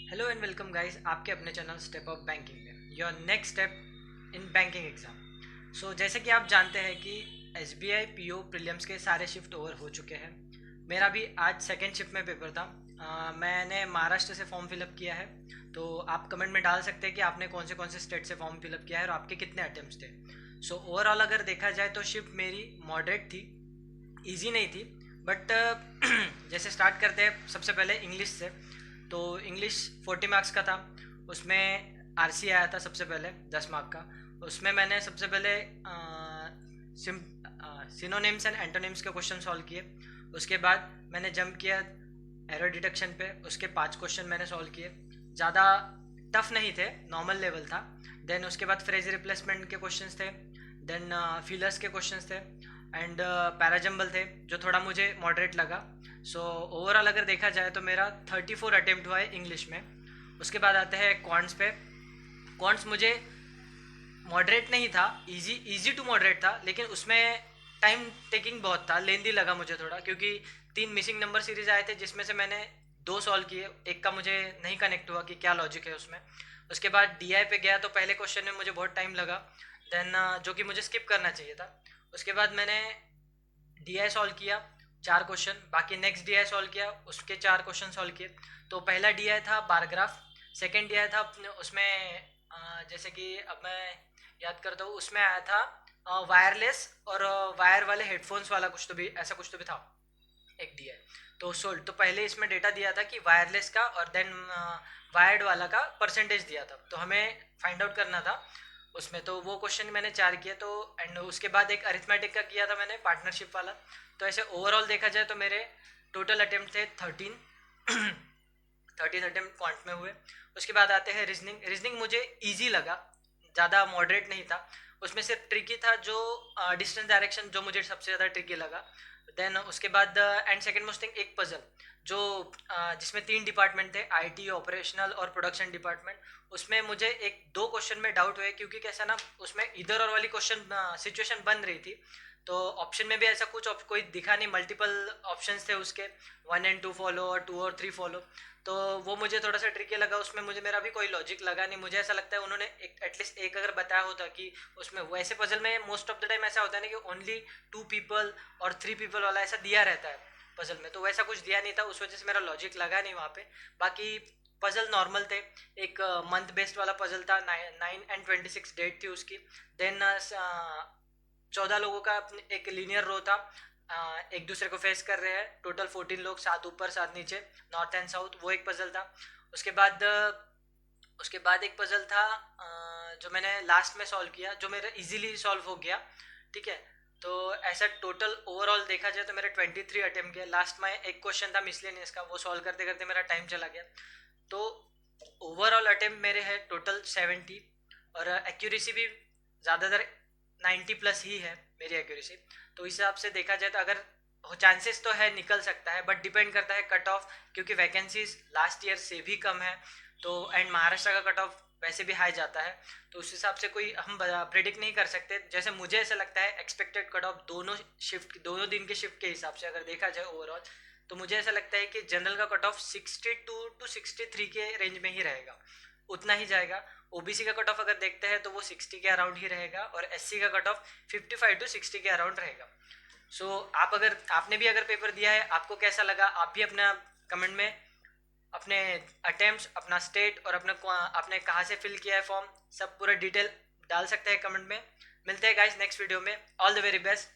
Hello and welcome guys आपके अपने channel step up banking में your next step in banking exam. जैसे कि आप जानते हैं कि S B I P O prelims के सारे शिफ्ट ओवर हो चुके हैं। मेरा भी आज सेकेंड शिफ्ट में पेपर था। मैंने महाराष्ट्र से फॉर्म फिलअप किया है। तो आप कमेंट में डाल सकते हैं कि आपने कौन से स्टेट से फॉर्म फिलअप किया है और आपके कितने अटेम्प्ट्स थे। ओवरऑल अगर देखा जाए तो शिफ्ट मेरी मॉडरेट थी, ईजी नहीं थी। बट जैसे स्टार्ट करते हैं सबसे पहले इंग्लिश से। तो इंग्लिश 40 मार्क्स का था। उसमें आर सी आया था सबसे पहले 10 मार्क का। उसमें मैंने सबसे पहले सिनोनिम्स एंड एंटोनिम्स के क्वेश्चन सॉल्व किए। उसके बाद मैंने जंप किया एरर डिटेक्शन पे, उसके 5 क्वेश्चन मैंने सॉल्व किए। ज़्यादा टफ नहीं थे, नॉर्मल लेवल था। देन उसके बाद फ्रेज रिप्लेसमेंट के क्वेश्चंस थे। देन फिलर्स के क्वेश्चंस थे एंड पैराजम्बल थे जो थोड़ा मुझे मॉडरेट लगा। ओवरऑल अगर देखा जाए तो मेरा 34 अटेम्प्ट हुआ है इंग्लिश में। उसके बाद आते हैं क्वांट्स पे। क्वांट्स मुझे मॉडरेट नहीं था, इजी टू मॉडरेट था, लेकिन उसमें टाइम टेकिंग बहुत था, लेंदी लगा मुझे थोड़ा, क्योंकि 3 मिसिंग नंबर सीरीज आए थे जिसमें से मैंने 2 सॉल्व किए। एक का मुझे नहीं कनेक्ट हुआ कि क्या लॉजिक है उसमें। उसके बाद डी आई पे गया तो पहले क्वेश्चन में मुझे बहुत टाइम लगा। देन जो कि मुझे स्किप करना चाहिए था। उसके बाद मैंने डी आई सॉल्व किया 4 क्वेश्चन, बाकी नेक्स्ट डी आई सॉल्व किया, उसके 4 क्वेश्चन सॉल्व किए। तो पहला डी आई था बारग्राफ। सेकेंड डी आई था उसमें जैसे कि अब मैं याद करता हूँ, उसमें आया था वायरलेस और वायर वाले हेडफोन्स वाला कुछ तो भी था एक डी आई। तो पहले इसमें डेटा दिया था कि वायरलेस का और देन वायर्ड वाला का परसेंटेज दिया था, तो हमें फाइंड आउट करना था उसमें। तो वो क्वेश्चन मैंने 4 किए। तो एंड उसके बाद एक अरिथमेटिक का किया था मैंने, पार्टनरशिप वाला। तो ऐसे ओवरऑल देखा जाए तो मेरे टोटल अटेम्प्ट थे 13 अटेम्प्ट क्वांट में हुए। उसके बाद आते हैं रीजनिंग। रीजनिंग मुझे ईजी लगा, ज़्यादा मॉडरेट नहीं था। उसमें सिर्फ ट्रिकी था जो डिस्टेंस डायरेक्शन, जो मुझे सबसे ज़्यादा ट्रिकी लगा। देन उसके बाद एंड सेकेंड मोस्ट थिंग एक पजल, जो जिसमें 3 डिपार्टमेंट थे, आईटी, ऑपरेशनल और प्रोडक्शन डिपार्टमेंट। उसमें मुझे एक दो क्वेश्चन में डाउट हुए, क्योंकि कैसा ना, उसमें इधर और वाली क्वेश्चन सिचुएशन बन रही थी। तो ऑप्शन में भी ऐसा कोई दिखा नहीं, मल्टीपल ऑप्शंस थे उसके, 1 और 2 फॉलो और 2 और 3 फॉलो। तो वो मुझे थोड़ा सा ट्रिकी लगा, उसमें मुझे मेरा भी कोई लॉजिक लगा नहीं। मुझे ऐसा लगता है उन्होंने एटलीस्ट एक अगर बताया होता कि उसमें, वैसे पजल में मोस्ट ऑफ द टाइम ऐसा होता है ना कि ओनली 2 पीपल और 3 पीपल वाला ऐसा दिया रहता है पजल में, तो वैसा कुछ दिया नहीं था, उस वजह से मेरा लॉजिक लगा नहीं वहाँ पे। बाकी पजल नॉर्मल थे। एक मंथ बेस्ड वाला पजल था, 9 and 26 डेट थी उसकी। देन 14 लोगों का एक लीनियर रो था, एक दूसरे को फेस कर रहे हैं, टोटल 14 लोग, 7 ऊपर 7 नीचे, नॉर्थ एंड साउथ, वो एक पजल था। उसके बाद एक पजल था जो मैंने लास्ट में सॉल्व किया, जो मेरा इजीली सॉल्व हो गया। ठीक है। तो ऐसा टोटल ओवरऑल देखा जाए तो मेरे 23 अटेम्प्ट गए। लास्ट में एक क्वेश्चन था मिसलेनियस का, वो सॉल्व करते करते मेरा टाइम चला गया। तो ओवरऑल अटेम्प्ट मेरे है टोटल 70। और एक्यूरेसी भी ज़्यादातर 90+ ही है मेरी एक्यूरेसी। तो इस हिसाब से देखा जाए तो अगर चांसेस तो है, निकल सकता है, बट डिपेंड करता है कट ऑफ, क्योंकि वैकेंसीज लास्ट ईयर से भी कम है। तो एंड महाराष्ट्र का कट ऑफ वैसे भी हाई जाता है। तो उस हिसाब से कोई हम प्रिडिक्ट नहीं कर सकते। जैसे मुझे ऐसा लगता है एक्सपेक्टेड कट ऑफ दोनों दिन के शिफ्ट के हिसाब से अगर देखा जाए ओवरऑल, तो मुझे ऐसा लगता है कि जनरल का कट ऑफ 62 to 63 के रेंज में ही रहेगा, उतना ही जाएगा। ओबीसी का कट ऑफ अगर देखते हैं तो वो 60 के अराउंड ही रहेगा, और एससी का कट ऑफ 55 to 60 के अराउंड रहेगा। आप अगर आपने भी अगर पेपर दिया है, आपको कैसा लगा, आप भी अपना कमेंट में अपने अटेम्प्ट्स, अपना स्टेट और आपने कहाँ से फिल किया है फॉर्म, सब पूरा डिटेल डाल सकते हैं कमेंट में। मिलते हैं गाइस नेक्स्ट वीडियो में। All the very best.